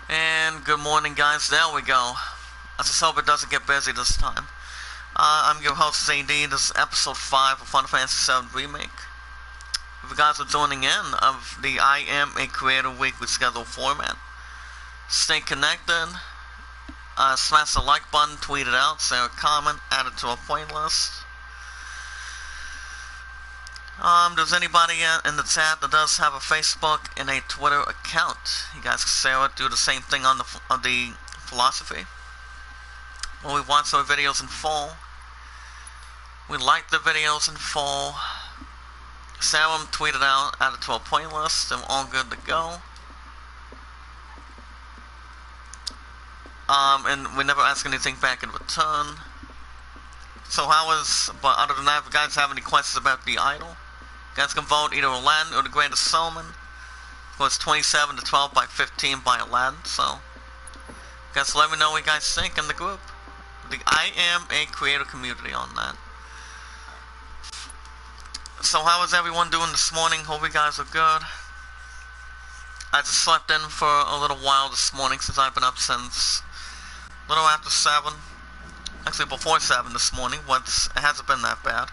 And good morning, guys. There we go. I just hope it doesn't get busy this time. I'm your host, AD. This is episode 5 of Final Fantasy VII Remake. If you guys are joining in of the Iamacreator weekly schedule format, stay connected. Smash the like button, tweet it out, say a comment, add it to a playlist. There's anybody in the chat that does have a Facebook and a Twitter account. You guys can say it, do the same thing on the philosophy. Well, we watch our videos in full. We like the videos in full. Save them, tweet it out, add it to a playlist, and we're all good to go. And we never ask anything back in return. So but other than that, if you guys have any questions about the idol, you guys can vote either Aladdin or the Greatest Solomon. It was 27 to 12 by 15 by Aladdin, so you guys let me know what you guys think in the group. I am a creator community on that. So how is everyone doing this morning? Hope you guys are good. I just slept in for a little while this morning since I've been up since a little after 7. Actually before 7 this morning, but it hasn't been that bad.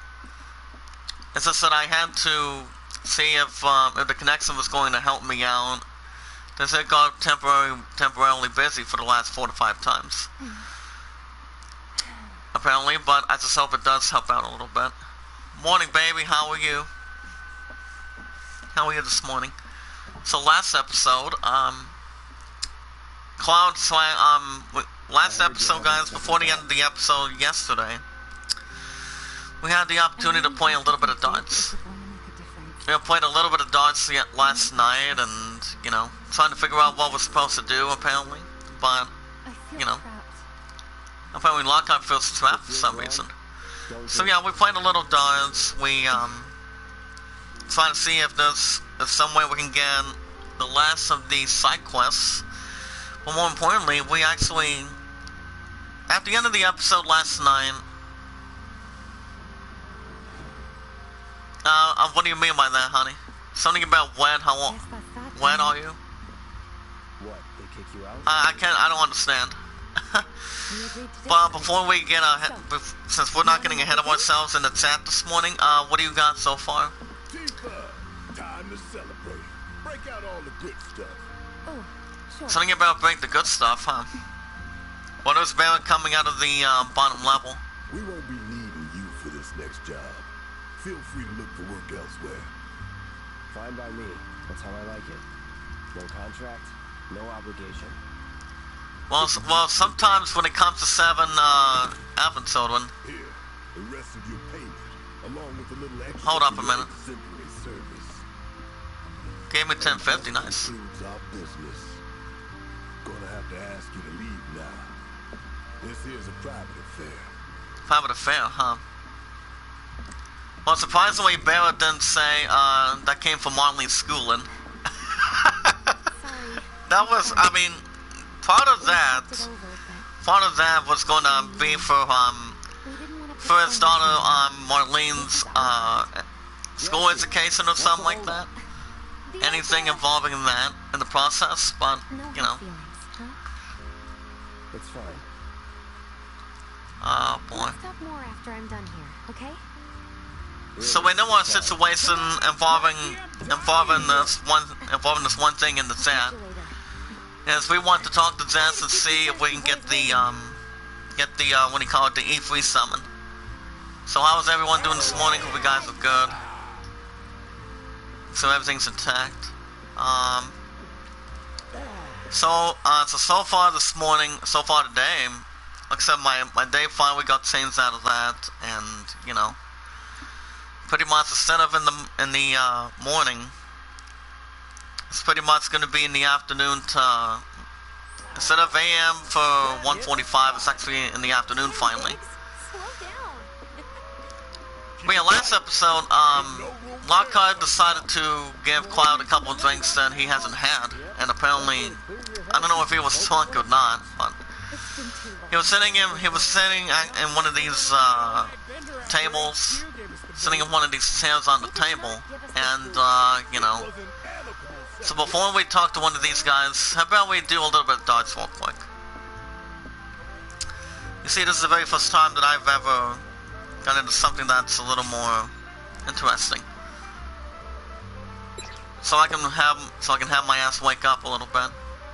It's just that I had to see if the connection was going to help me out. Because it got temporarily busy for the last 4 to 5 times. Apparently, but I just hope it does help out a little bit. Morning, baby, how are you? How are you this morning? So last episode, last episode, guys, before the end of the episode yesterday, we had the opportunity to play a little bit of darts. We played a little bit of darts last night, and, you know, trying to figure out what we're supposed to do, apparently. But, you know, apparently Lockhart feels trapped for some reason. So yeah, we played a little darts. We, trying to see if there's some way we can get the last of these side quests. But more importantly, we actually, at the end of the episode last night, what do you mean by that, honey? Something about wed, how wed are you? What, they kick you out? I don't understand. But before we get ahead, since we're not getting ahead of ourselves in the chat this morning, what do you got so far? Time to celebrate. Break out all the good stuff. Oh, sure. Something about break the good stuff, huh? What is Barrett coming out of the bottom level? We won't be needing you for this next job. Feel free to look for work elsewhere. Fine by me. That's how I like it. No contract, no obligation. Well, sometimes when it comes to 7 episode one. Here, the rest of your payment, along with a little extra. Hold up a minute. Exemplary service. Gave me 1050, nice. Concludes our business. Gonna have to ask you to leave now. This here's a private affair. Private affair, huh? Well, surprisingly, Barrett didn't say that came from Marlene's schooling. That was, I mean, part of that was going to be for his daughter Marlene's school education or something like that. Anything involving that in the process, but you know. It's fine. Oh boy. Stop more after I'm done here, okay? So we know a situation involving this one thing in the chat. Is we want to talk to Jess and see if we can get the what do you call it, the E3 summon. So how is everyone doing this morning? Hope you guys are good. So everything's intact. So far this morning, so far today, like I said, my day finally got changed out of that, and you know, pretty much instead of in the morning, it's pretty much going to be in the afternoon to, instead of AM for 1:45, it's actually in the afternoon finally. But yeah, last episode, Lockhart decided to give Cloud a couple of drinks that he hasn't had, and apparently, I don't know if he was drunk or not, but he was sitting in one of these tables, sitting in one of these chairs on the table, and you know, So before we talk to one of these guys, how about we do a little bit of dodge real quick? You see, this is the very first time that I've ever got into something that's a little more interesting. So I can have my ass wake up a little bit.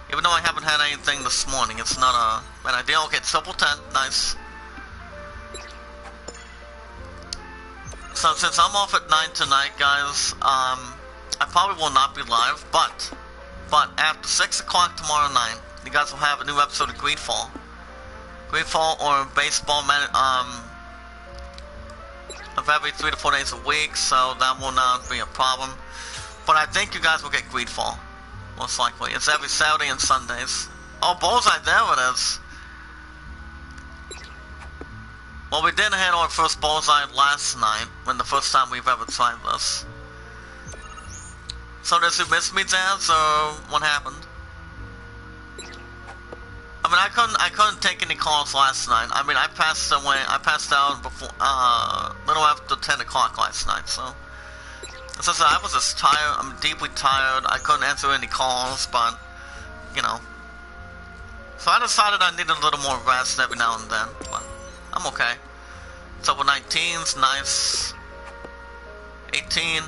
Even though I haven't had anything this morning, it's not a bad idea. Okay, triple 10, nice. So since I'm off at 9 tonight, guys, I probably will not be live, but after 6 o'clock tomorrow night, you guys will have a new episode of Greedfall. Greedfall, or baseball, of every 3 to 4 days a week, so that will not be a problem. But I think you guys will get Greedfall, most likely. It's every Saturday and Sundays. Oh, bullseye, there it is. Well, we did hit our first bullseye last night, when the first time we've ever tried this. So did you miss me, Daz, or what happened? I mean, I couldn't take any calls last night. I mean, I passed out before, little after 10 o'clock last night, so. As I said, I was just tired, I'm deeply tired, I couldn't answer any calls, but, you know. So I decided I needed a little more rest every now and then, but I'm okay. So with 19's, nice. 18.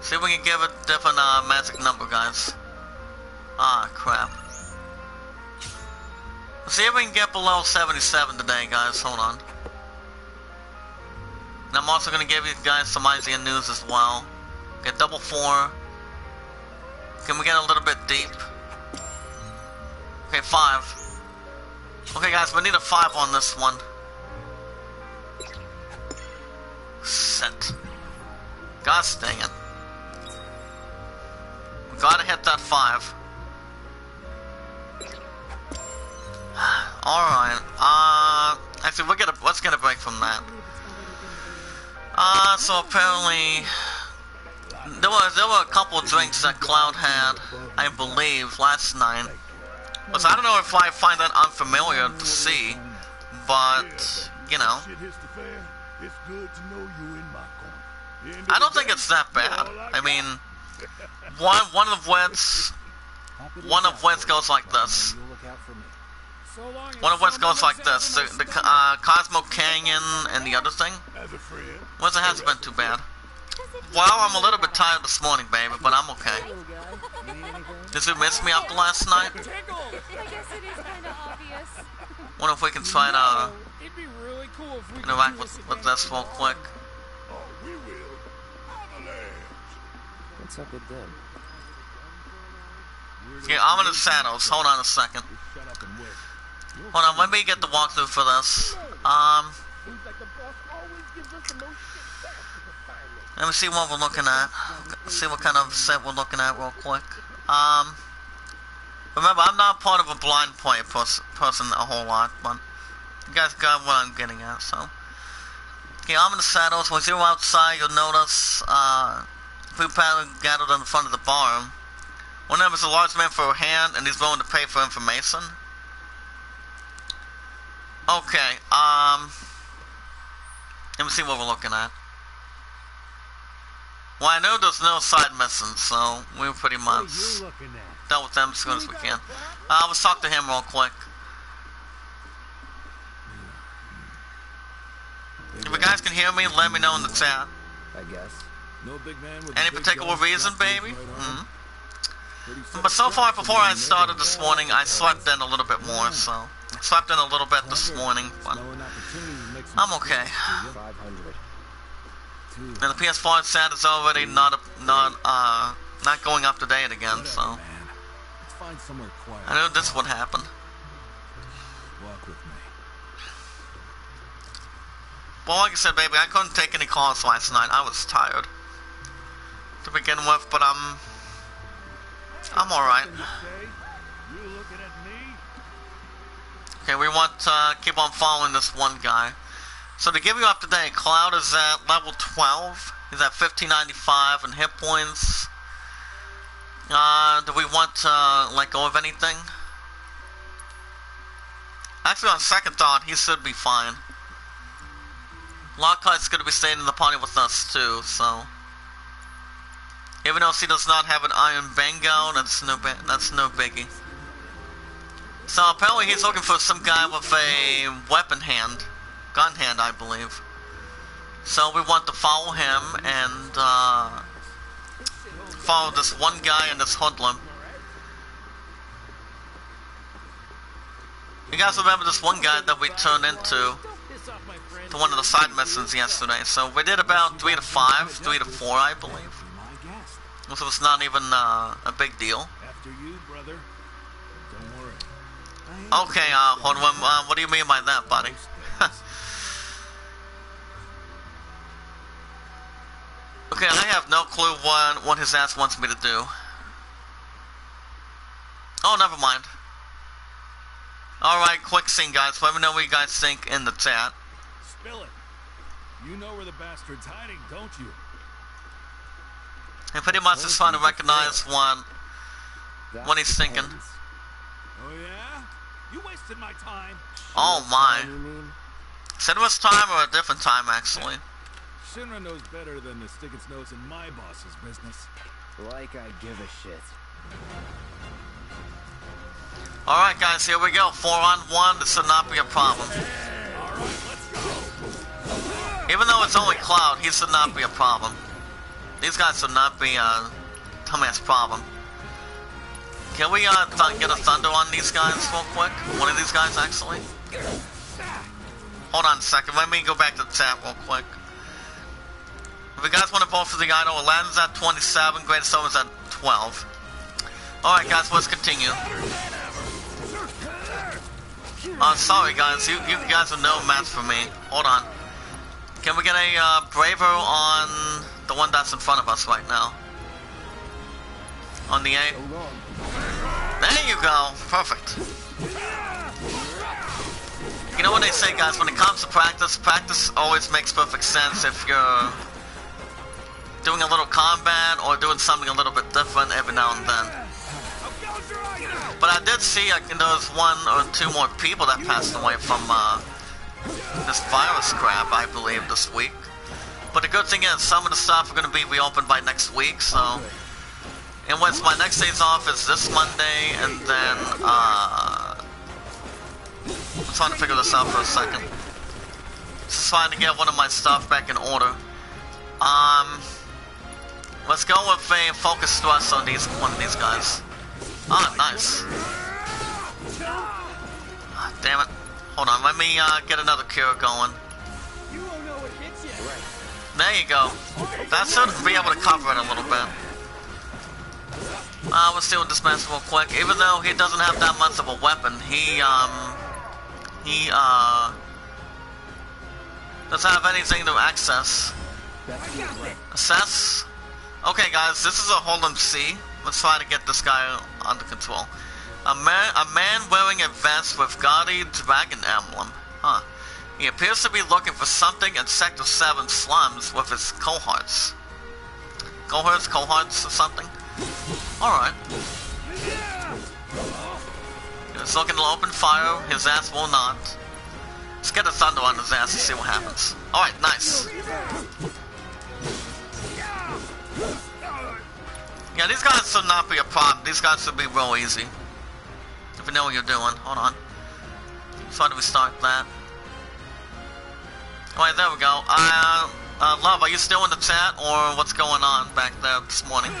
See if we can give it a different magic number, guys. Ah, crap. Let's see if we can get below 77 today, guys. Hold on. And I'm also going to give you guys some Isaiah news as well. Get double 4. Can we get a little bit deep? Okay, 5. Okay, guys, we need a 5 on this one. Shit. Gosh dang it. We gotta hit that 5. Alright, actually let's get a break from that. So apparently there were a couple of drinks that Cloud had, I believe, last night. Which I don't know if I find that unfamiliar to see, but you know. I don't think it's that bad. I mean, one of which goes like this. One of which goes like this. The Cosmo Canyon and the other thing. Well, it hasn't been too bad. Well, I'm a little bit tired this morning, baby, but I'm okay. Did you miss me after last night? I guess it is kind of obvious. Wonder if we can try to interact with this real quick. What's up with them? Yeah, I'm in the shadows. Hold on a second. Hold on, let me get the walkthrough for this. Let me see what we're looking at. See what kind of set we're looking at real quick. Remember, I'm not part of a blind player person a whole lot, but you guys got what I'm getting at, so. Okay, I'm in the shadows. When you're outside, you'll notice, people gathered in front of the bar. One of them is a large man for a hand, and he's willing to pay for information. Okay, let me see what we're looking at. Well, I know there's no side missions, so we're pretty much dealt with them as soon as we can. Let's talk to him real quick. If you guys can hear me, let me know in the chat. I guess. Any particular reason, baby? But so far, before I started this morning, I slept in a little bit more, so. I slept in a little bit this morning, but I'm okay. And the PS4 chat is already not going up to date again, so. I knew this would happen. Well, like I said, baby, I couldn't take any calls last night. I was tired to begin with, but I'm alright. Okay, we want to keep on following this one guy. So to give you up to date, Cloud is at level 12. He's at 1595 in hit points. Do we want to let go of anything? Actually, on second thought, he should be fine. Lockhart's going to be staying in the party with us too, so. Even though she does not have an iron bango, that's no biggie. So apparently he's looking for some guy with a weapon hand, gun hand, I believe. So we want to follow him and follow this one guy and this hoodlum. You guys remember this one guy that we turned into to one of the side missions yesterday? So we did about 3 to 5, 3 to 4, I believe. So it's not even a big deal. After you, brother. Don't worry. Okay, hoodlum, what do you mean by that, buddy? Okay, I have no clue what his ass wants me to do. Oh, never mind. Alright, quick scene, guys. Let me know what you guys think in the chat. Spill it. You know where the bastard's hiding, don't you? And pretty much just trying to recognize when he's thinking. Oh yeah? You wasted my time. Oh my. Said it was time or a different time, actually. Shinra knows better than to stick its nose in my boss's business. Like I give a shit. Alright guys, here we go. 4-on-1, this should not be a problem. Alright, let's go. Even though it's only Cloud, he should not be a problem. These guys should not be a dumbass problem. Can we get a thunder on these guys real quick? One of these guys, actually. Hold on a second, let me go back to the chat real quick. If you guys want to vote for the idol, Aladdin's at 27, Greatest Soul's at 12. Alright guys, let's continue. Sorry guys, you guys are no match for me. Hold on. Can we get a braver on the one that's in front of us right now? On the A? There you go. Perfect. You know what they say, guys, when it comes to practice, practice always makes perfect sense if you're doing a little combat or doing something a little bit different every now and then. But I did see there was 1 or 2 more people that passed away from this virus crap, I believe, this week. But the good thing is, some of the stuff are going to be reopened by next week, so... And once my next day's off is this Monday, and then, I'm trying to figure this out for a second. Just trying to get one of my stuff back in order. Let's go with a focus thrust on one of these guys. Ah, nice. Ah, damn it. Hold on, let me get another cure going. There you go. That should be able to cover it a little bit. Let's deal with this mess real quick. Even though he doesn't have that much of a weapon, he doesn't have anything to access. Assess? Okay guys, this is a Hold'em C. Let's try to get this guy under control. A man wearing a vest with gaudy dragon emblem. Huh. He appears to be looking for something in Sector 7 slums with his cohorts. Cohorts or something? Alright. He's looking to open fire, his ass will not. Let's get a thunder on his ass and see what happens. Alright, nice. Yeah, these guys should not be a problem. These guys should be real easy. If you know what you're doing. Hold on. So how do we start that? Alright, there we go. Love, are you still in the chat, or what's going on back there this morning?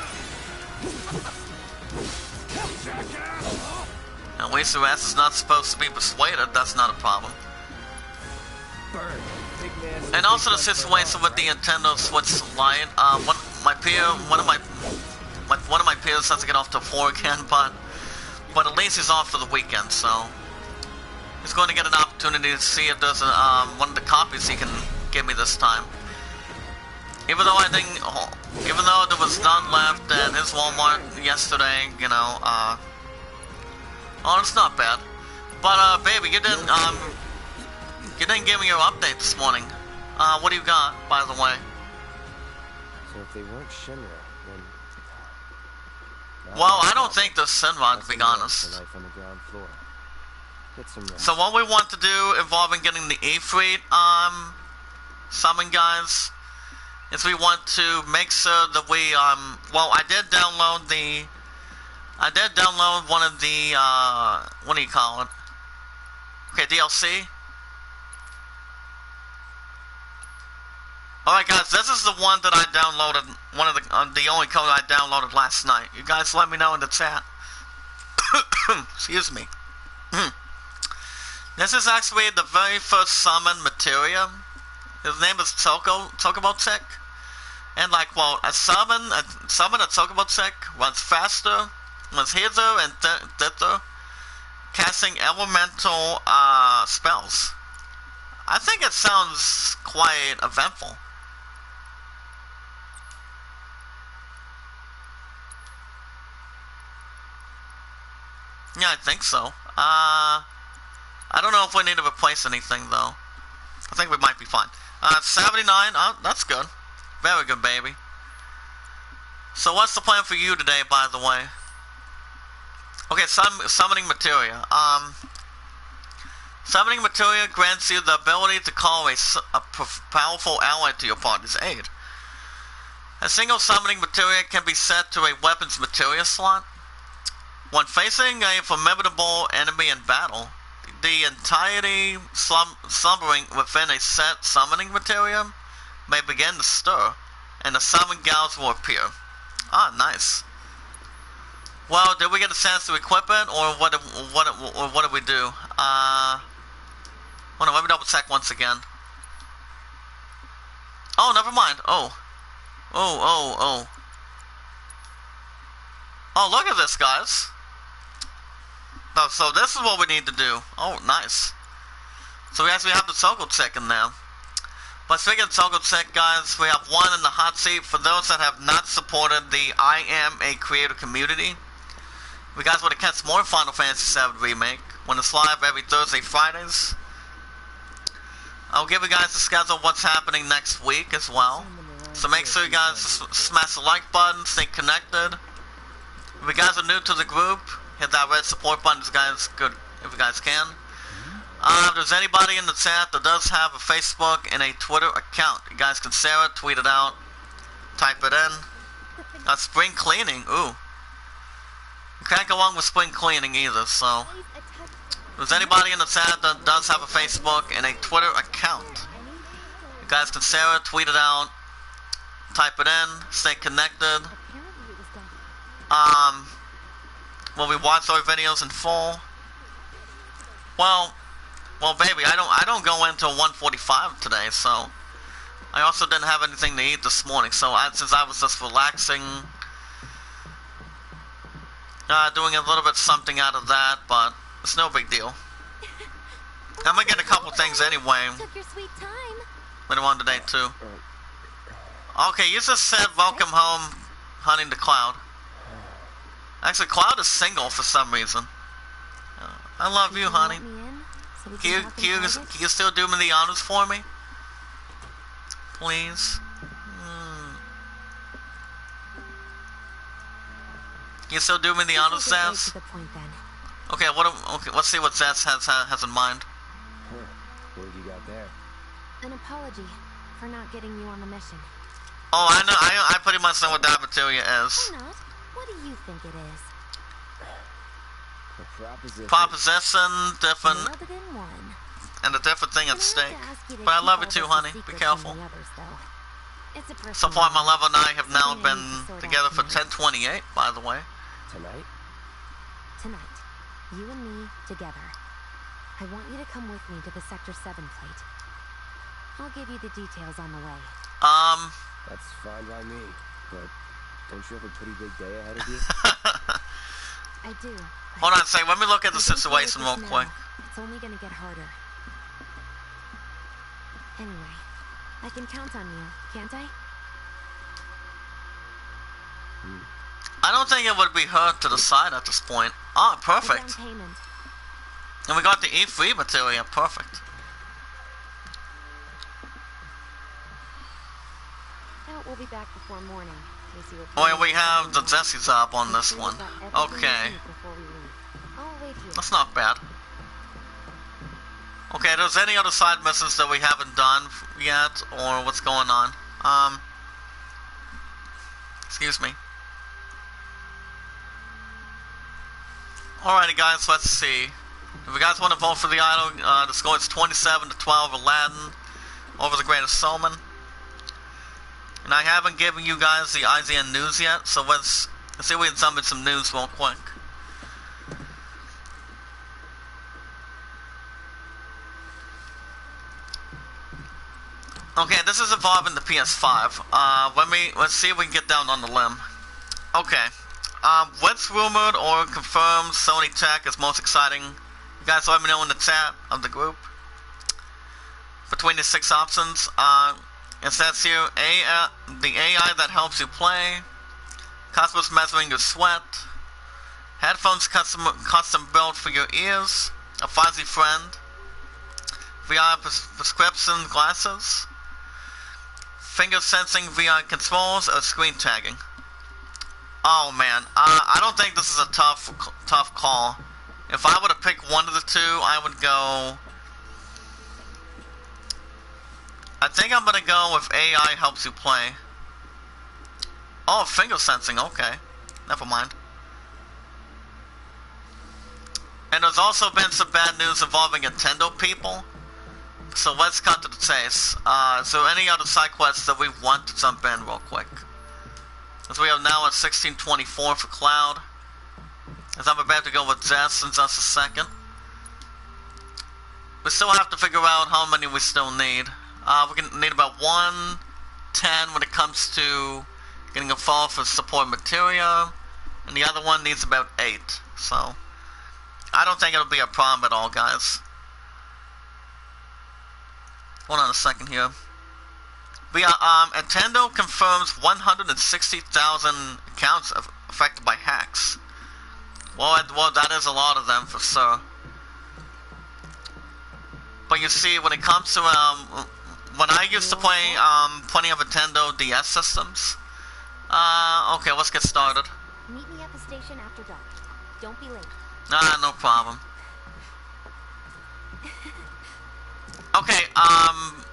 At least your ass is not supposed to be persuaded, that's not a problem. And also the situation with the Nintendo Switch Lite, one of my peers has to get off to 4 again, but at least he's off for the weekend, so he's going to get an opportunity to see if there's one of the copies he can give me this time. Even though there was none left at his Walmart yesterday, you know, oh, it's not bad. But baby, you didn't give me your update this morning. What do you got, by the way? So if they weren't Shinra, then... Well, I don't think they're Shinra, to be honest. Life on the ground floor. Get some rest. So what we want to do involving getting the Ifrit summon guys is we want to make sure that we, well, I did download one of the, what do you call it? Okay, DLC. Alright guys, this is the one that I downloaded, one of the only code I downloaded last night. You guys let me know in the chat. Excuse me. This is actually the very first summon materia. His name is Chocobo-Tick. And like, well, a summon a Chocobo-Tick runs faster, runs hither and thither, casting elemental spells. I think it sounds quite eventful. Yeah, I think so. I don't know if we need to replace anything though. I think we might be fine. 79, oh, that's good. Very good, baby. So what's the plan for you today, by the way? Okay, summoning materia. Summoning materia grants you the ability to call a powerful ally to your party's aid. A single summoning materia can be set to a weapon's materia slot. When facing a formidable enemy in battle, the entirety slumbering within a set summoning materia may begin to stir, and the summon gals will appear. Ah, nice. Well, did we get a chance to equip it, or what did we do? Hold on, let me double check once again. Oh, never mind. Oh, look at this, guys. So this is what we need to do. Oh, nice. So we actually have the Choco-Tick in there. But speaking of Choco-Tick, guys, we have one in the hot seat. For those that have not supported the Iamacreator community, we guys want to catch more Final Fantasy VII Remake when it's live every Thursday, Fridays. I'll give you guys the schedule of what's happening next week as well. So make sure you guys smash the like button, stay connected. If you guys are new to the group, hit that red support button if you guys can. If there's anybody in the chat that does have a Facebook and a Twitter account, you guys can share it, tweet it out, type it in. Spring cleaning, ooh. You can't go wrong with spring cleaning either, so. If there's anybody in the chat that does have a Facebook and a Twitter account, you guys can share it, tweet it out, type it in, stay connected. Will we watch our videos in full? Well, baby, I don't go until 1:45 today, so I also didn't have anything to eat this morning, so since I was just relaxing, doing a little bit something out of that, but it's no big deal. I'm gonna get a couple things anyway. Took your sweet time. Later on today too. Okay, you just said welcome home, hunting the Cloud. Actually, Cloud is single for some reason. I love you, honey. Can you still do me the honors for me? Please? Can you still do me the honors, Zaz? Okay, let's see what Zaz has in mind. What have you got there? An apology for not getting you on the mission. Oh, I know. I pretty much know what that materia is. Why not? What do you think it is? A proposition, different, Nailed it in one. and a different thing at stake. But I love you too, honey. Be careful. So far, my love and I have now been together for 10:28, by the way. Tonight? Tonight, you and me together. I want you to come with me to the Sector 7 plate. I'll give you the details on the way. That's fine by me, but don't you have a pretty big day ahead of you? I do. Hold on a second, let me look at the situation real quick. It's only gonna get harder. Anyway, I can count on you, can't I? I don't think it would be hurt to decide at this point. Ah, perfect. Down payment. And we got the E3 materia, perfect. Now we'll be back before morning. Oh, and we have the Jesse job on this one. Okay. That's not bad. Okay, there's any other side missions that we haven't done yet, or what's going on? Excuse me. Alrighty guys, let's see. If you guys want to vote for the idol, the score is 27-12 Aladdin over The Greatest Showman. And I haven't given you guys the IGN news yet, so let's see if we can summon some news real quick. Okay, this is involving the PS5. Let's see if we can get down on the limb. Okay. What's rumored or confirmed Sony tech is most exciting? You guys let me know in the chat of the group. Between the 6 options, it says here, the AI that helps you play, customers measuring your sweat, headphones custom built for your ears, a fuzzy friend, VR prescription glasses, finger sensing VR controls, or screen tagging. Oh man, I don't think this is a tough call. If I were to pick one of the two, I would go... I think I'm gonna go with AI helps you play. Oh, finger sensing, okay. Never mind. And there's also been some bad news involving Nintendo people. So let's cut to the chase. Is there any other side quests that we want to jump in real quick? As we are now at 1624 for Cloud. As I'm about to go with Jess in just a second. We still have to figure out how many we still need. We can need about 110 when it comes to getting a fall for support material. And the other one needs about 8. So, I don't think it'll be a problem at all, guys. Hold on a second here. Nintendo confirms 160,000 accounts affected by hacks. Well, that is a lot of them for sure. But you see, when it comes to when I used to play plenty of Nintendo DS systems. Okay, let's get started. Meet me at the station after dark. Don't be late. No problem. Okay, I'm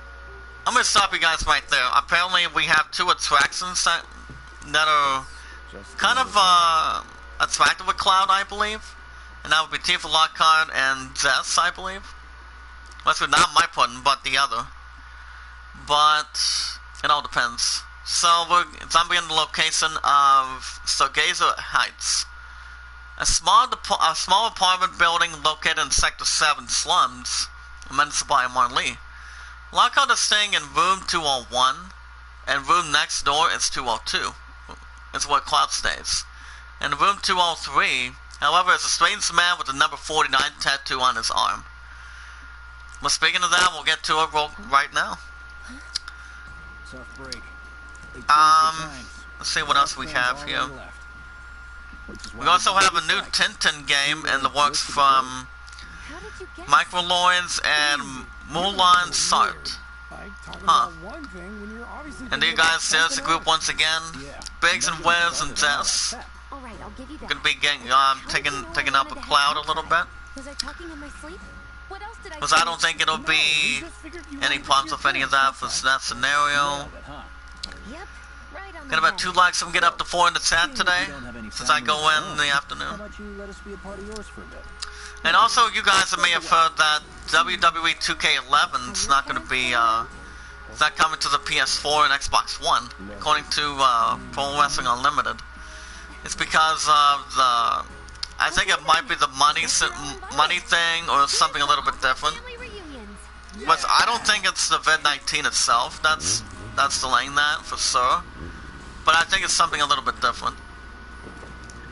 gonna stop you guys right there. Apparently, we have 2 attractions that are kind of attractive with Cloud, I believe. And that would be Tifa Lockhart and Jess, I believe. Well, that's not my pudding, but the other. But it all depends. So I'm in the location of Stargazer Heights. A small apartment building located in Sector 7 slums, mentioned by Marley. Lockhart is staying in room 201, and room next door is 202. It's where Cloud stays. In room 203, however, is a strange man with the number 49 tattoo on his arm. Well, speaking of that, we'll get to it right now. Tough break. Let's see what else we have here. We also have a new Tintin game in the works from Microloids and Mulan Sart. Huh. And do you guys see us, the group once again? Biggs and Wiz and Jess. Gonna be getting, taking up a Cloud a little bit. Was I talking in my sleep? What else did I Because I don't think it'll be any problems with any of that for that scenario. Yep, right on. Got about 2 likes from get up to 4 in the chat today, since I go in the afternoon. And also, you guys may have heard that WWE 2K11 is not going to be, it's not coming to the PS4 and Xbox One, according to Pro Wrestling Unlimited. It's because of the, I think it might be the money thing or something a little bit different. But I don't think it's the Vid-19 itself that's delaying that for sure. But I think it's something a little bit different.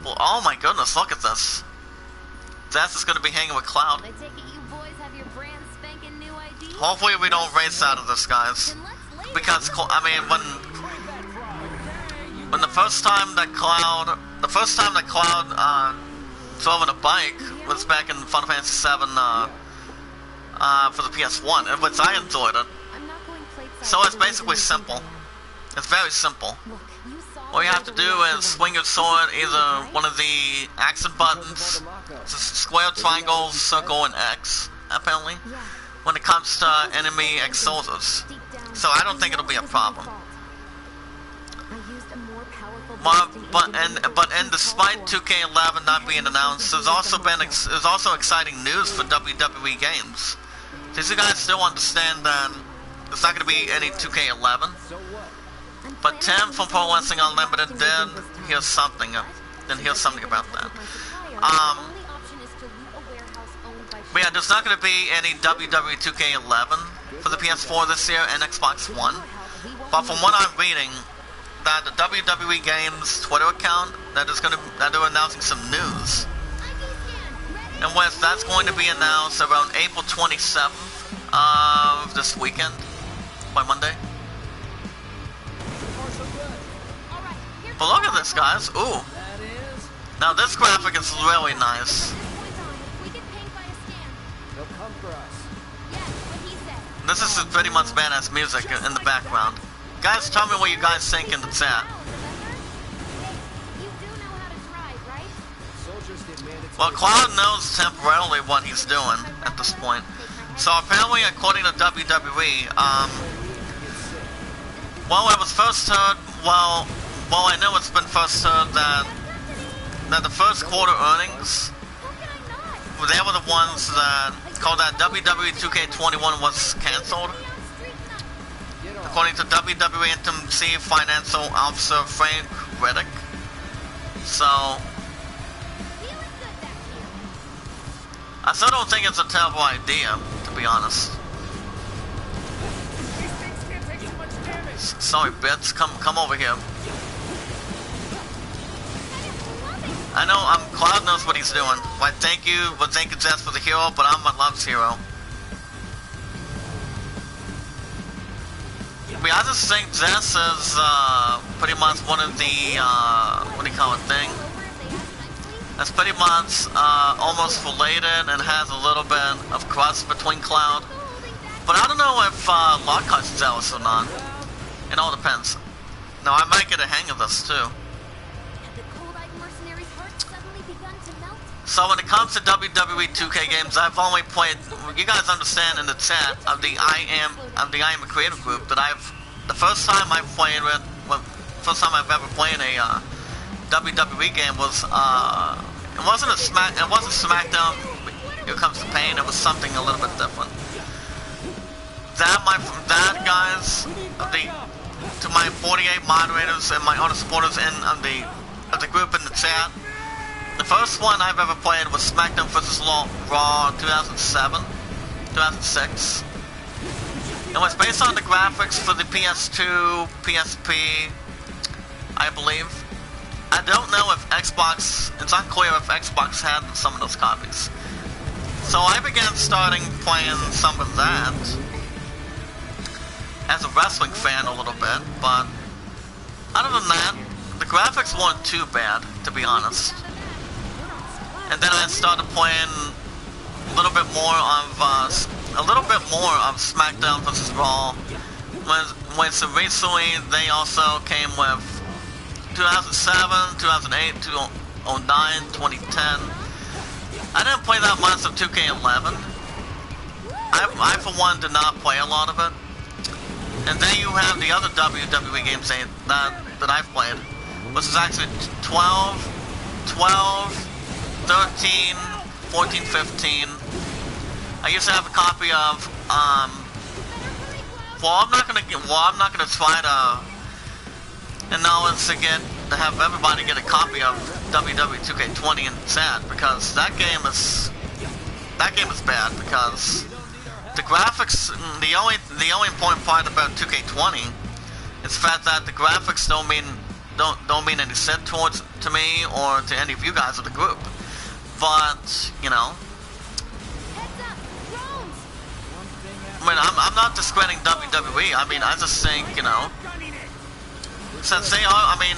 Well, oh my goodness, look at this. Death is going to be hanging with Cloud. I take it you boys have your brand spanking new ID? Hopefully we don't race out of this, guys. Because, I mean, when the first time that Cloud drove on a bike was back in Final Fantasy VII for the PS1, in which I enjoyed it. So it's basically simple. It's very simple. All you have to do is swing your sword, either one of the action buttons, square, triangle, circle, and X, apparently, when it comes to enemy soldiers. So I don't think it'll be a problem. But despite 2K11 not being announced, there's also exciting news for WWE games. Since you guys still understand that there's not going to be any 2K11, but Tim from Pro Wrestling Unlimited did hear something. Hear something about that. But yeah, there's not going to be any WWE 2K11 for the PS4 this year and Xbox One. But from what I'm reading, that the WWE Games Twitter account that they're announcing some news, and that's going to be announced around April 27th of this weekend, by Monday. But look at this, guys. Ooh. Now this graphic is really nice. This is pretty much badass music in the background. Guys, tell me what you guys think in the chat. Well, Cloud knows temporarily what he's doing at this point. So apparently, according to WWE, well, it was first heard, well, I know it's been first heard that the first quarter earnings, they were the ones that called that WWE 2K21 was cancelled. According to WWE Interim Chief Financial Officer Frank Reddick. So I still don't think it's a terrible idea, to be honest. Sorry, Bits, come over here. I know Cloud knows what he's doing. Why, thank you Jess for the hero, but I'm my love's hero. But I just think Jess is pretty much one of the what do you call it thing? That's pretty much almost related and has a little bit of crust between Cloud. But I don't know if Lockhart's jealous or not. It all depends. Now I might get a hang of this too. So when it comes to WWE 2K games, I've only played. You guys understand in the chat of the Iamacreator group that the first time I've played with, first time I've ever played a WWE game was it wasn't SmackDown. Here comes the pain. It was something a little bit different. That guys, to my 48 moderators and my other supporters of the group in the chat. The first one I've ever played was SmackDown vs. Raw 2007, 2006. It was based on the graphics for the PS2, PSP, I believe. I don't know if Xbox, it's unclear if Xbox had some of those copies. So I began starting playing some of that as a wrestling fan a little bit, but other than that, the graphics weren't too bad, to be honest. And then I started playing a little bit more of SmackDown vs. Raw. When so recently they also came with 2007, 2008, 2009, 2010. I didn't play that much of 2K11. I for one did not play a lot of it. And then you have the other WWE games that I've played, which is actually 12, 13, 14, 15. I used to have a copy of I'm not gonna try to have everybody get a copy of WWE 2K20 in chat, because that game is bad, because the graphics, the only important part about 2K20 is the fact that the graphics don't mean any shit to me or to any of you guys of the group. But, you know, I mean, I'm not discrediting WWE. I mean, I just think, you know, since they are, they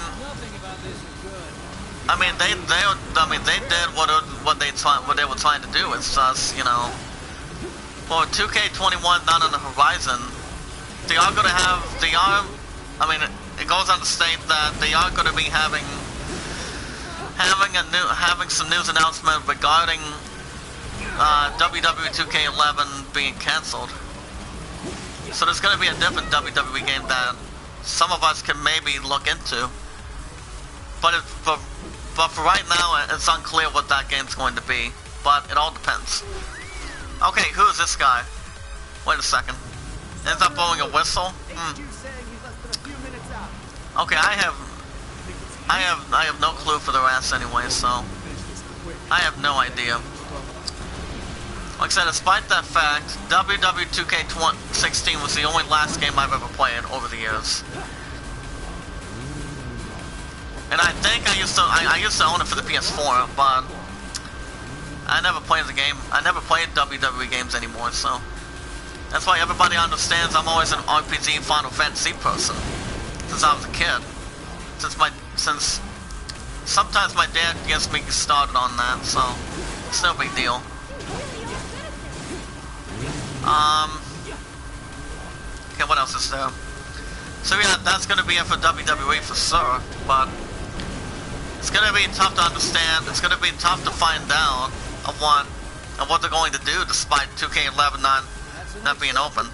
did what they were trying to do. It's just, you know, for 2K21 not on the horizon, it goes on to state that they are going to be having some news announcement regarding WWE 2K11 being cancelled. So there's going to be a different WWE game that some of us can maybe look into. But for right now, it's unclear what that game's going to be. But it all depends. Okay, who is this guy? Wait a second. Ends up blowing a whistle? Okay, I have no clue for the rest anyway, so I have no idea. Like I said, despite that fact, WWE 2K16 was the only last game I've ever played over the years. And I think I used to own it for the PS4, but I never played the game. I never played WWE games anymore, so that's why everybody understands I'm always an RPG Final Fantasy person since I was a kid. Since sometimes my dad gets me started on that, so it's no big deal. Okay, what else is there? So yeah, that's gonna be it for WWE for sure, but it's gonna be tough to understand. It's gonna be tough to find out of what they're going to do, despite 2K11 not being open.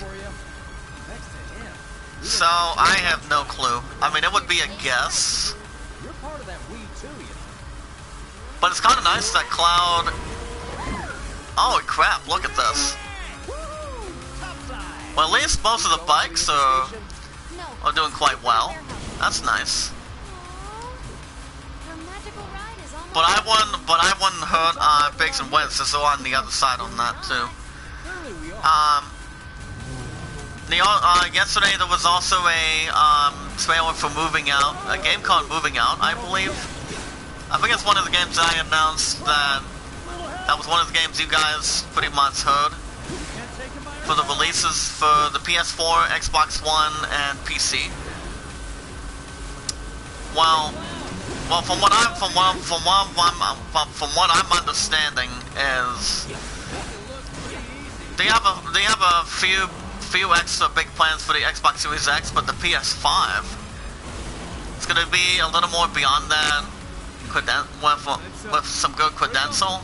So I have no clue. I mean, it would be a guess, but it's kind of nice that Cloud. Oh crap! Look at this. Well, at least most of the bikes are doing quite well. That's nice. But I wouldn't hurt Biggs and Wentz, so on the other side on that too. Yesterday there was also a trailer for Moving Out, a game called Moving Out, I believe. I think it's one of the games that I announced that was one of the games you guys pretty much heard for the releases for the PS4, Xbox One, and PC. Well, from what I'm understanding is they have a few extra big plans for the Xbox Series X, but the PS5 it's gonna be a little more beyond that, with some good credential.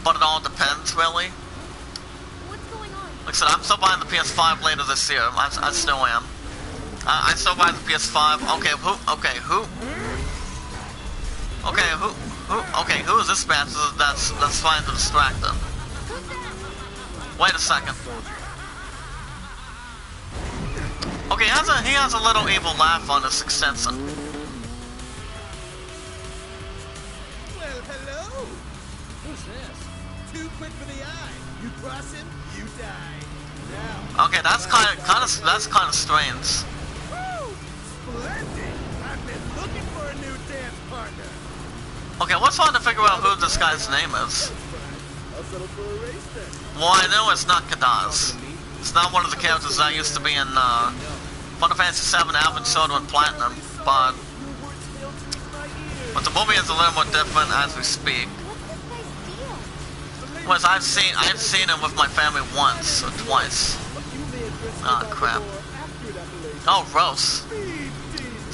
But it all depends, really. Like I said, I'm still buying the PS5 later this year. I still am. I still buy the PS5. Okay, who is this bastard that's trying to distract him? Wait a second. Okay, he has a little evil laugh on his extension. Well, hello. Who's this? Too quick for the eye. You cross him, you die. Now. Okay, that's kind of strange. Woo! Splendid. I've been looking for a new dance partner. Okay, let's try to figure out who this guy's name is. I'll settle for a race then. Well, I know it's not Kadaz. It's not one of the characters that used to be in Final Fantasy VII Advent Children Platinum, but the movie is a little more different as we speak. Whereas I've seen him with my family once or twice. Ah, crap. Oh, Rose.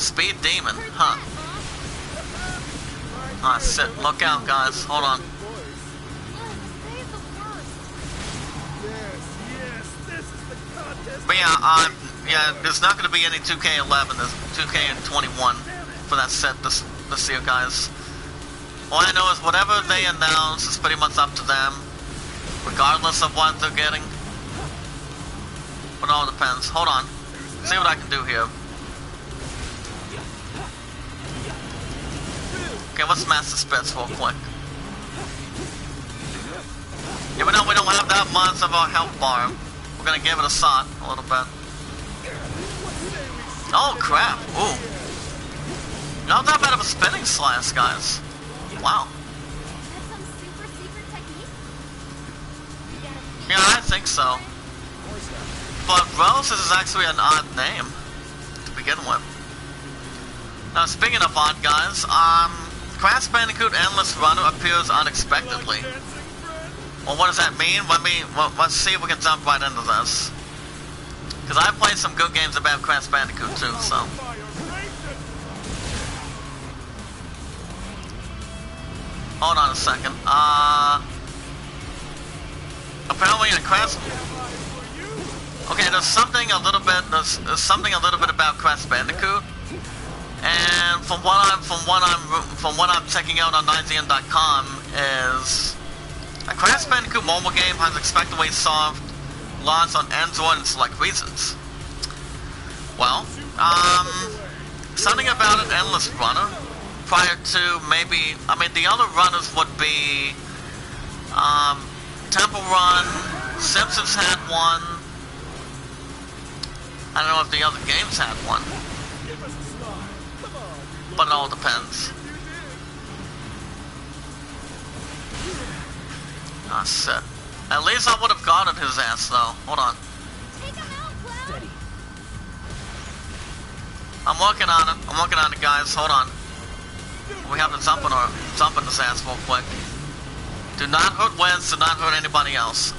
Speed Demon, huh? Ah, shit. Look out, guys. Hold on. But yeah, there's not going to be any 2K11, there's 2K21 for that set this year, guys. All I know is whatever they announce is pretty much up to them, regardless of what they're getting. But it all depends. Hold on. See what I can do here. Okay, let's smash the spits real quick. Even though we don't have that much of a health bar, we're gonna give it a shot a little bit. Oh crap! Ooh. Not that bad of a spinning slash, guys. Wow. Yeah, I think so. But Rose is actually an odd name to begin with. Now, speaking of odd guys, Crash Bandicoot Endless Runner appears unexpectedly. Well, what does that mean? Let's see if we can jump right into this. Because I've played some good games about Crash Bandicoot too, so. Hold on a second. Apparently in Crash... Okay, there's something a little bit about Crash Bandicoot. And from what I'm checking out on IGN.com is a Crash Bandicoot mobile game has expectedly soft launch on Android and select regions. Well, something about an endless runner prior to maybe, I mean, the other runners would be Temple Run, Simpsons had one. I don't know if the other games had one, but it all depends. Ah, shit. At least I would have gotten his ass, though. Hold on. Steady. I'm working on it. I'm working on it, guys. Hold on. We have to jump in this ass real quick. Do not hurt Wiz. Do not hurt anybody else.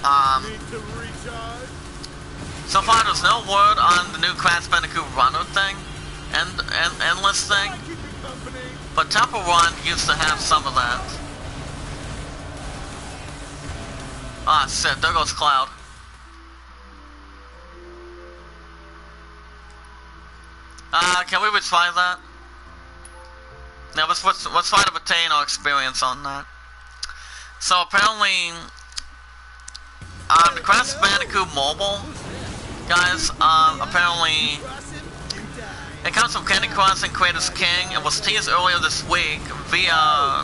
So far, there's no word on the new Crash Bandicoot Runner thing, and Endless thing. But Temple Run used to have some of that. Ah, shit, there goes Cloud. Can we retry that? Now, let's try to retain our experience on that. So, apparently, the Crash Bandicoot Mobile, guys, apparently, it comes from Candy Crush and Creator's King, and was teased earlier this week via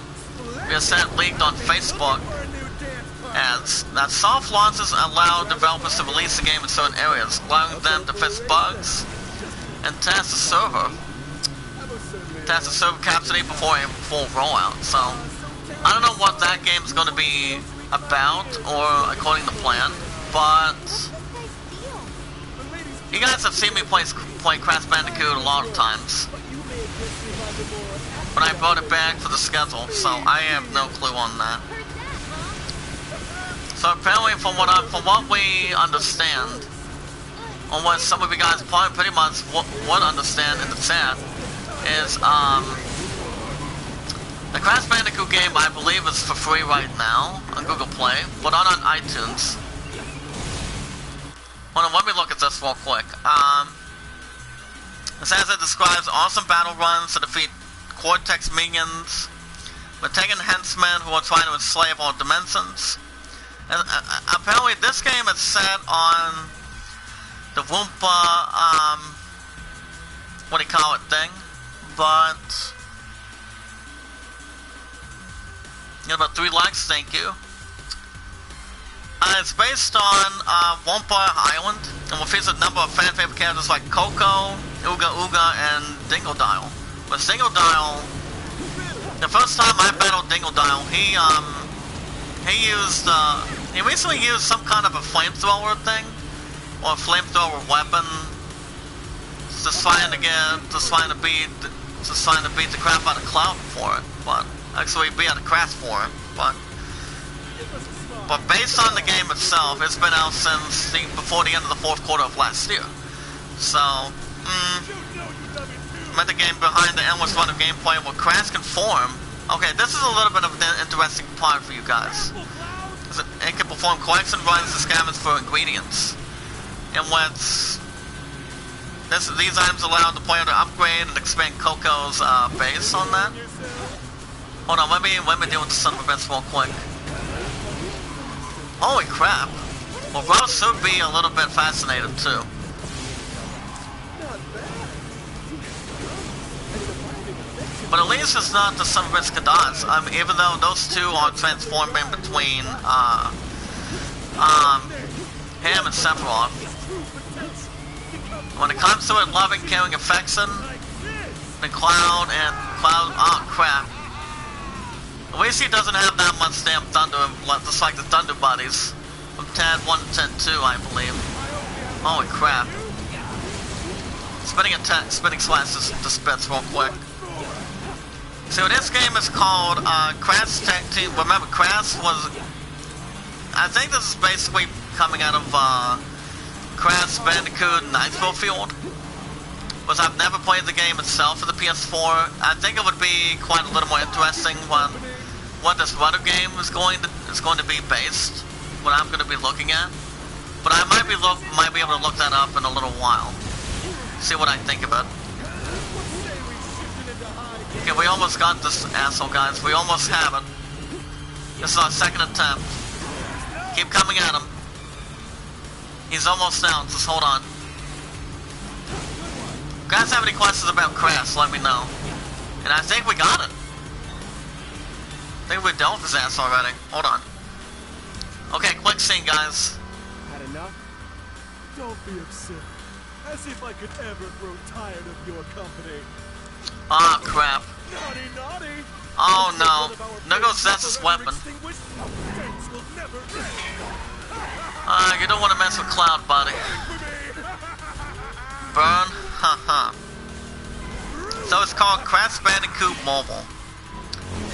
set leaked on Facebook. Adds that soft launches allow developers to release the game in certain areas, allowing them to fix bugs and test the server capacity before a full rollout. So I don't know what that game is going to be about or according to plan, but you guys have seen me play Crash Bandicoot a lot of times, but I brought it back for the schedule, so I have no clue on that. So apparently, from what we understand, or what some of you guys probably pretty much would understand in the chat, is the Crash Bandicoot game, I believe, is for free right now on Google Play, but not on iTunes. Hold on, let me look at this real quick. It says it describes awesome battle runs to defeat Cortex minions, Metagan henchmen who are trying to enslave all dimensions. And apparently this game is set on the Wumpa, what do you call it, thing, but, you know, about 3 likes, thank you. It's based on Wumpa Island, and will feature a number of fan favorite characters like Coco, Ooga Ooga, and Dingodile. With Dingodile, the first time I battled Dingodile, he recently used some kind of a flamethrower thing, or a flamethrower weapon, just trying to beat the crap out of Cloud for it, but actually beat out of Crash for it, but based on the game itself, it's been out since before the end of the 4th quarter of last year. So, met the game behind the endless run of gameplay where Crash can form. Okay, this is a little bit of an interesting part for you guys. It can perform collection runs to scavenge for ingredients. And these items allow the player to upgrade and expand Coco's base on that. Hold on, let me deal with the son of a bitch real quick. Holy crap. Well, Rose should be a little bit fascinated too. But at least it's not the son of a bitch Kadaz. Even though those two are transforming between him and Sephiroth. When it comes to it, loving, caring affection, then Cloud, oh crap. At least he doesn't have that much damn thunder, just like the Thunder Buddies from Tad 1 to Tad 2, I believe. Holy crap. Spinning slash to spits real quick. So this game is called Crash Tag Team. Remember, Crash was... I think this is basically coming out of Crash Bandicoot Nitro Field. Because I've never played the game itself for the PS4. I think it would be quite a little more interesting what this runner game is going to be based. What I'm going to be looking at. But I might be able to look that up in a little while. See what I think of it. Okay, we almost got this asshole, guys. We almost have it. This is our second attempt. Keep coming at him. He's almost down, just hold on. If you guys have any questions about Crash, let me know. And I think we got it. I think we're done with his ass already. Hold on. Okay, quick scene, guys. Had enough? Don't be upset. As if I could ever grow tired of your company. Ah, crap. Naughty, naughty. Oh no. There goes Zess's weapon. You don't want to mess with Cloud, buddy. Burn? Haha. So it's called Crash Bandicoot Mobile.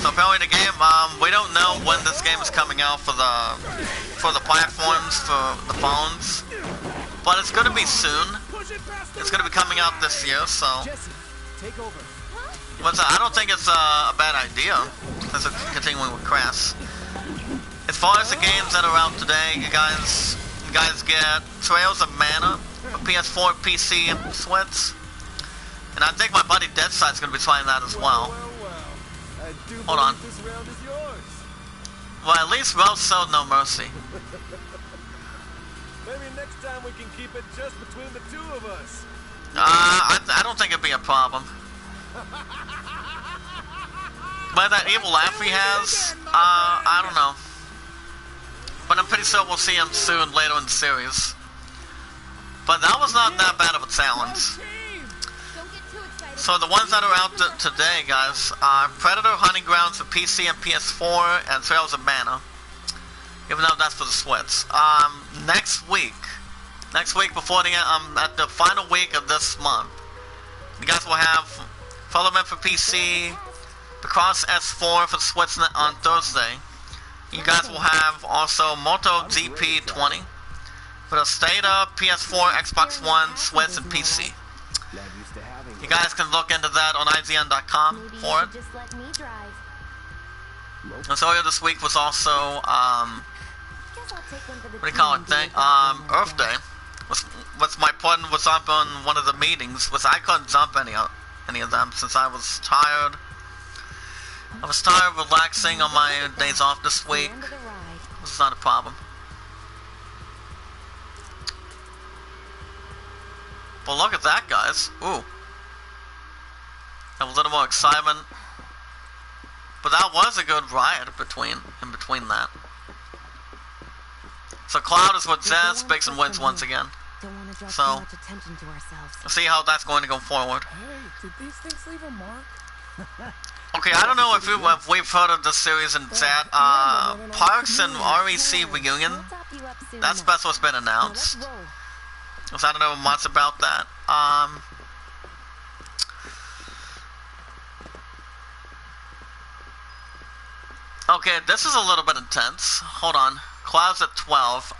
So apparently the game, we don't know when this game is coming out for the platforms, for the phones. But it's gonna be soon. It's gonna be coming out this year, so. Jesse, take over. I don't think it's a bad idea. As it's continuing with Crash. As far as the games that are out today, you guys get Trails of Mana for PS4, PC, and Switch. And I think my buddy Deadside's gonna be trying that as well. Hold on. This round is yours. Well, at least Rose showed no mercy. Maybe next time we can keep it just between the two of us. I don't think it'd be a problem. But that evil laugh he has, I don't know. But I'm pretty sure we'll see him soon later in the series. But that was not that bad of a challenge. So the ones that are out today, guys, are Predator Hunting Grounds for PC and PS4, and Trails of Mana. Even though that's for the Switch. Next week before the at the final week of this month, you guys will have Filament for PC, the Cross S4 for Switch on Thursday. You guys will have also Moto GP20 for the Stata, PS4, Xbox One, Switch, and PC. You guys can look into that on IGN.com for it. And so earlier this week was also, what do you call it, Earth Day. Was my partner was up on one of the meetings, I couldn't jump any of them since I was tired. I was tired of relaxing on my days off this week. This is not a problem. But look at that, guys. Ooh. Have a little more excitement. But that was a good ride in between that. So Cloud is with Zez, Bixen wins once again. So we'll see how that's going to go forward. Hey, did these things leave a mark? Okay, I don't know if we've heard of this series in chat. Parks and REC Reunion. That's what's been announced. So I don't know much about that. Okay, this is a little bit intense. Hold on. Clouds at 12.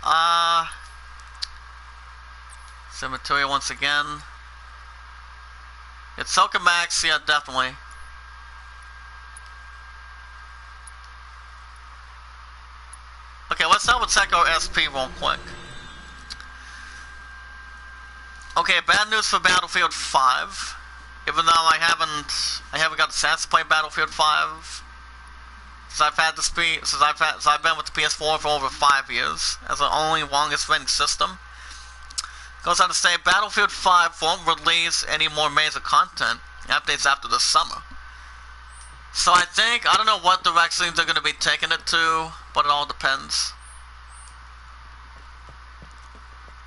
Cemetery once again. It's Max, yeah, definitely. Okay, let's double check our SP real quick. Okay, bad news for Battlefield 5. Even though I haven't got the chance to play Battlefield 5 since I've been with the PS4 for over 5 years as the only longest running system. Goes on to say Battlefield 5 won't release any more major content updates after the summer. So I don't know what direction they're going to be taking it to, but it all depends.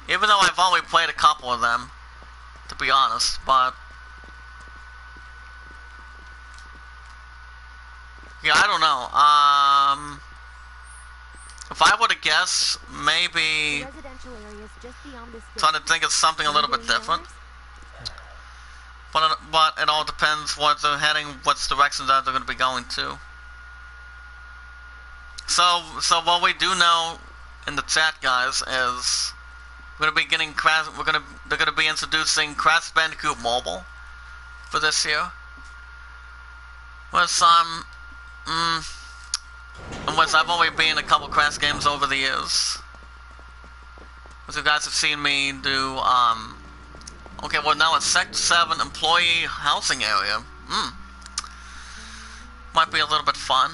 Even though I've only played a couple of them, to be honest, but yeah, I don't know. If I were to guess, maybe trying to think of something a little bit different. But it all depends what they're heading, what direction that they're going to be going to. So what we do know in the chat, guys, is we're going to be getting they're going to be introducing Crash Bandicoot Mobile for this year. With some, unless I've only been in a couple Crash games over the years. As you guys have seen me do, okay, well now it's Sector 7 Employee Housing Area. Might be a little bit fun.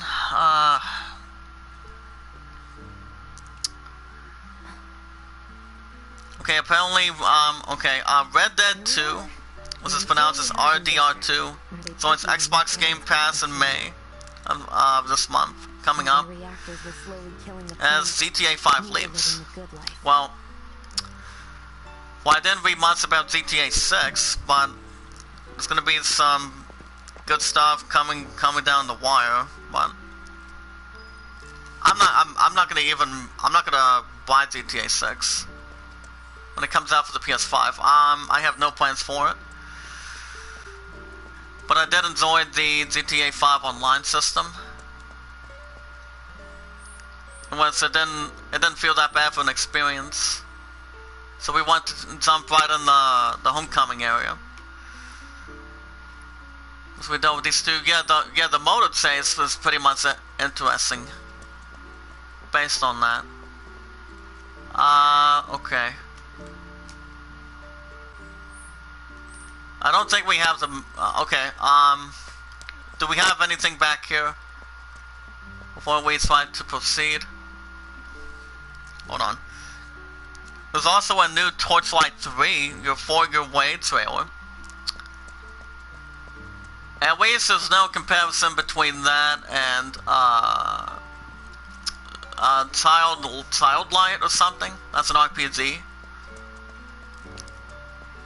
Okay, apparently, okay, Red Dead 2, which is pronounced as RDR2, so it's Xbox Game Pass in May of this month, coming up, as GTA 5 leaves. Well, I didn't read much about GTA 6, but there's gonna be some good stuff coming down the wire, but I'm not gonna buy GTA 6 when it comes out for the PS5. I have no plans for it, but I did enjoy the GTA 5 online system. And once it didn't feel that bad for an experience, so we want to jump right in the homecoming area. As we dealt with these two, the motor chase was pretty much interesting based on that. Okay. I don't think we have the, okay, do we have anything back here before we try to proceed? Hold on. There's also a new Torchlight 3, your 4-year way trailer. At least there's no comparison between that and Childlight or something. That's an RPG.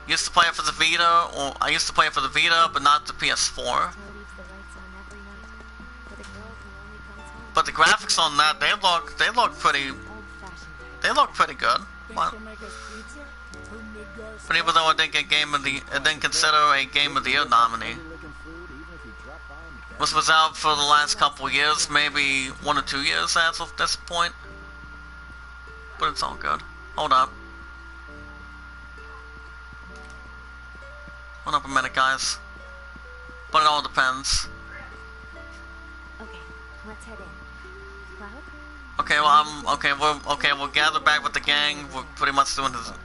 Used to play it for the Vita, or I used to play it for the Vita, but not the PS4. But the graphics on that, they look pretty good. But even though it didn't get it didn't consider a Game of the Year nominee. This was out for the last couple of years, maybe 1 or 2 years as of this point. But it's all good. Hold up. Hold up a minute, guys. But it all depends. Okay, let's head in. Cloud? Okay, well, we'll gather back with the gang. We're pretty much doing the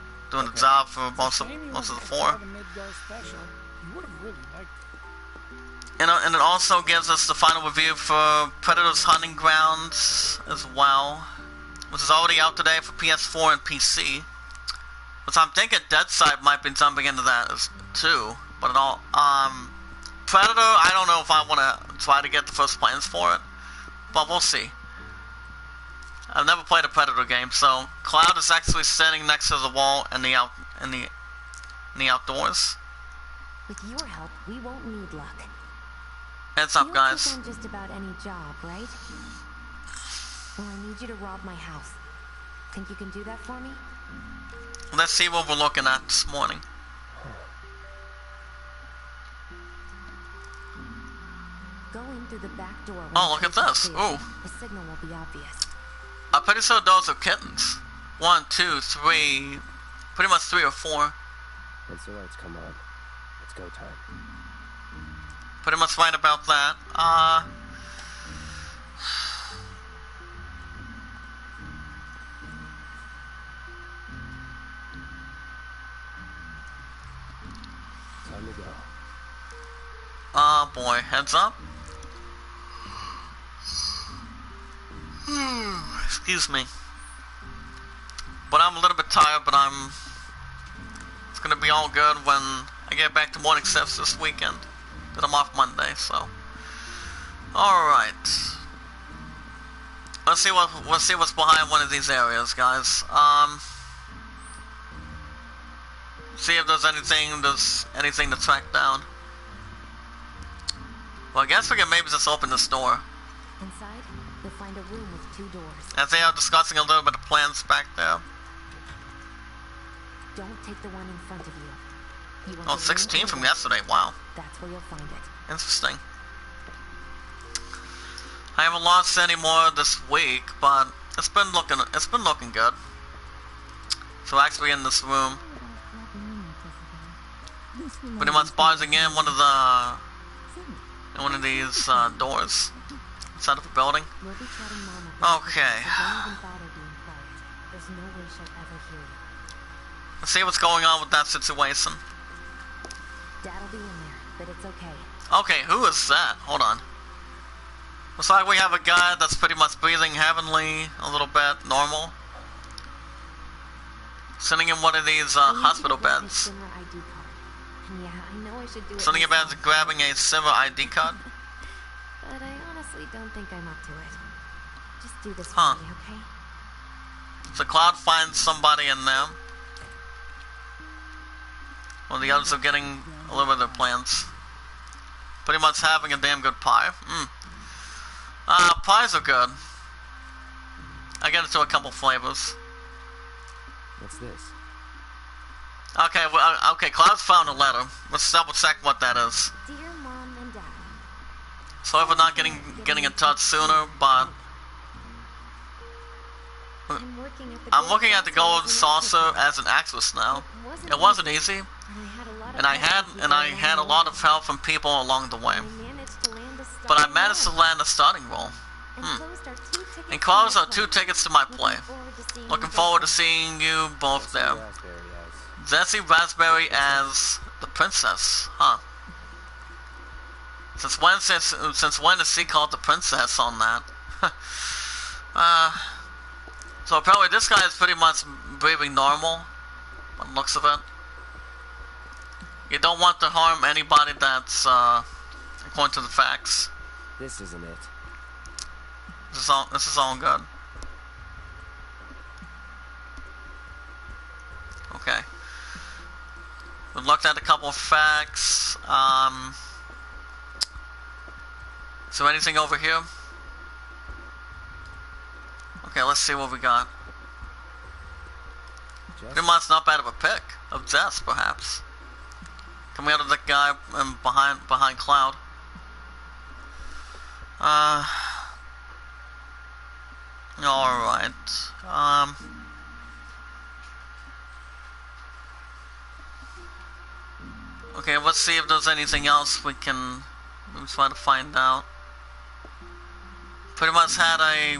job for most of the 4. And it also gives us the final review for Predator's Hunting Grounds as well, which is already out today for PS4 and PC. Which I'm thinking Deadside might be jumping into that as too. But it all, Predator, I don't know if I want to try to get the first plans for it, but we'll see. I've never played a Predator game, so Cloud is actually standing next to the wall in the outdoors. With your help, we won't need luck. Heads up, guys. You'll take on just about any job, right? Well, I need you to rob my house. Think you can do that for me? Let's see what we're looking at this morning. Go in through the back door. Oh, look at this. Ooh. The signal will be obvious. I'm pretty sure those are kittens. 1, 2, 3, pretty much 3 or 4. Once the lights come on, it's go time. Pretty much right about that. Time to go. Oh boy, heads up. Excuse me. But I'm a little bit tired, but it's gonna be all good when I get back to morning shifts this weekend. But I'm off Monday, so. Alright. Let's see what's behind one of these areas, guys. See if there's anything to track down. Well, I guess we can maybe just open this door. Inside, you'll find a room with 2 doors. As they are discussing a little bit of plans back there. Don't take the one in front of you. Oh, 16 from yesterday, wow. That's where you'll find it. Interesting. I haven't lost any more this week, but it's been looking good. So actually in this room, pretty much barging in one of these doors inside of a building. Okay. Let's see what's going on with that situation. Dad'll be in there, but it's okay. Okay, who is that? Hold on. Looks like we have a guy that's pretty much breathing heavenly, a little bit normal. Sitting in one of these hospital beds. Yeah, I know I should do it. Sitting in bed grabbing a silver ID card. But I honestly don't think I'm up to it. Just do this Huh. for me, okay? So Cloud finds somebody in there. Well, the others are getting a little bit of their plans. Pretty much having a damn good pie. Pies are good. I get into a couple flavors. What's this? Okay, well, okay, Cloud's found a letter. Let's double check what that is. Dear Mom and Dad. Sorry for not getting in touch sooner, but I'm looking at the gold saucer as an actress now. It wasn't easy, and I had a lot of help from people along the way. But I managed to land a starting role. And closed are 2 tickets to my play. Looking forward to seeing you both there. Jessie Raspberry as the princess, huh? Since when is she called the princess on that? So apparently this guy is pretty much breathing normal, by the looks of it. You don't want to harm anybody that's, according to the facts. This isn't it. This is all good. Okay. We've looked at a couple of facts. So anything over here? Okay, let's see what we got. Pretty much not bad of a pick of Jess, perhaps. Coming out of the guy behind Cloud. Alright. Okay, let's see if there's anything else we can try to find out. Pretty much had a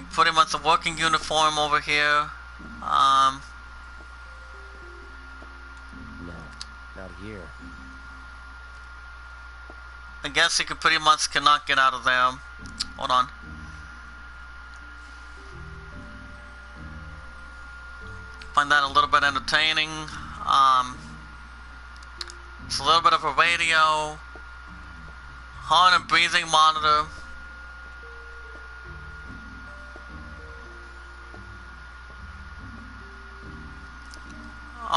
working uniform over here. No, not here. I guess he cannot get out of there. Hold on. Find that a little bit entertaining. It's a little bit of a radio. Heart and breathing monitor.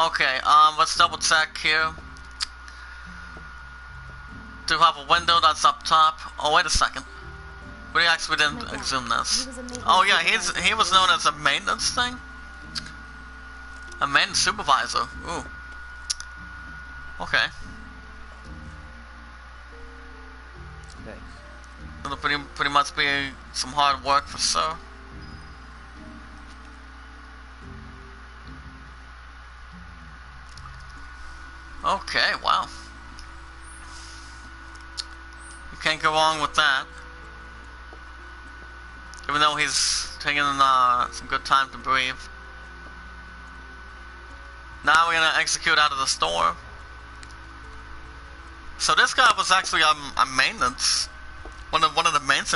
Okay, let's double check here. Do have a window that's up top. Oh, wait a second. We actually didn't zoom this. Oh yeah, he was known as a maintenance thing? A maintenance supervisor. Ooh. Okay. Thanks. It'll pretty much be some hard work for sure. Okay, wow. You can't go wrong with that. Even though he's taking some good time to breathe. Now we're gonna execute out of the store. So this guy was actually on maintenance. One of the maintenance